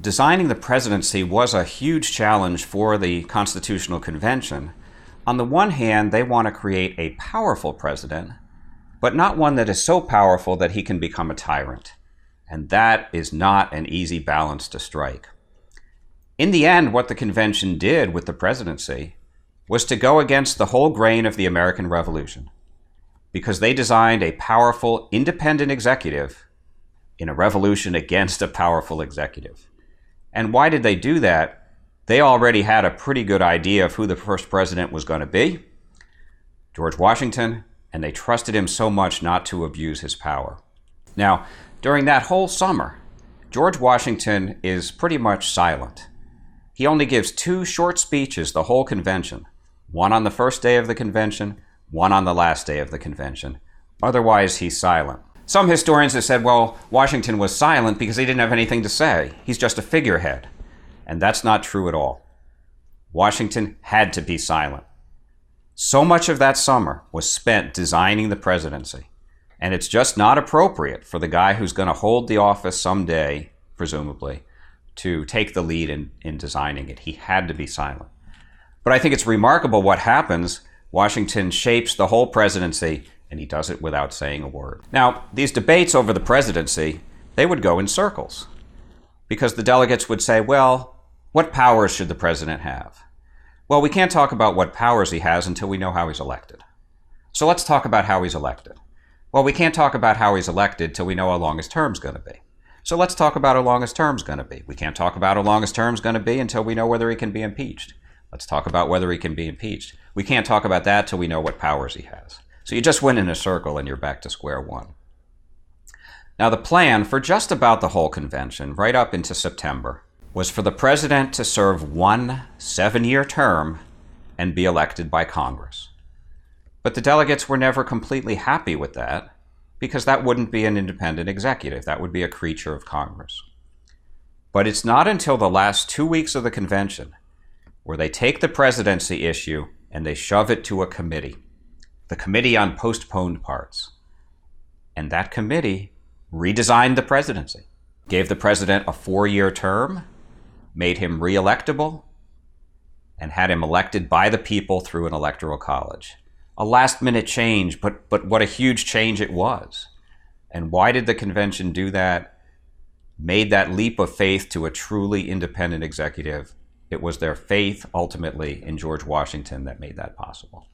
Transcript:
designing the presidency was a huge challenge for the Constitutional Convention. On the one hand, they want to create a powerful president, but not one that is so powerful that he can become a tyrant. And that is not an easy balance to strike. In the end, what the convention did with the presidency was to go against the whole grain of the American Revolution, because they designed a powerful, independent executive in a revolution against a powerful executive. And why did they do that? They already had a pretty good idea of who the first president was going to be, George Washington, and they trusted him so much not to abuse his power. Now, during that whole summer, George Washington is pretty much silent. He only gives 2 short speeches the whole convention, one on the first day of the convention, one on the last day of the convention. Otherwise, he's silent. Some historians have said, well, Washington was silent because he didn't have anything to say. He's just a figurehead. And that's not true at all. Washington had to be silent. So much of that summer was spent designing the presidency. And it's just not appropriate for the guy who's going to hold the office someday, presumably, to take the lead in designing it. He had to be silent. But I think it's remarkable what happens. Washington shapes the whole presidency, and he does it without saying a word. Now, these debates over the presidency, they would go in circles, because the delegates would say, well, what powers should the president have? Well, we can't talk about what powers he has until we know how he's elected. So let's talk about how he's elected. Well, we can't talk about how he's elected till we know how long his term's going to be. So let's talk about how long his term's going to be. We can't talk about how long his term's going to be until we know whether he can be impeached. Let's talk about whether he can be impeached. We can't talk about that till we know what powers he has. So you just went in a circle and you're back to square one. Now, the plan for just about the whole convention, right up into September, was for the president to serve 1 7-year term and be elected by Congress. But the delegates were never completely happy with that, because that wouldn't be an independent executive. That would be a creature of Congress. But it's not until the last 2 weeks of the convention where they take the presidency issue and they shove it to a committee, the Committee on Postponed Parts. And that committee redesigned the presidency, gave the president a 4-year term, made him re-electable, and had him elected by the people through an electoral college. A last-minute change, but what a huge change it was. And why did the convention do that? Made that leap of faith to a truly independent executive. It was their faith, ultimately, in George Washington that made that possible.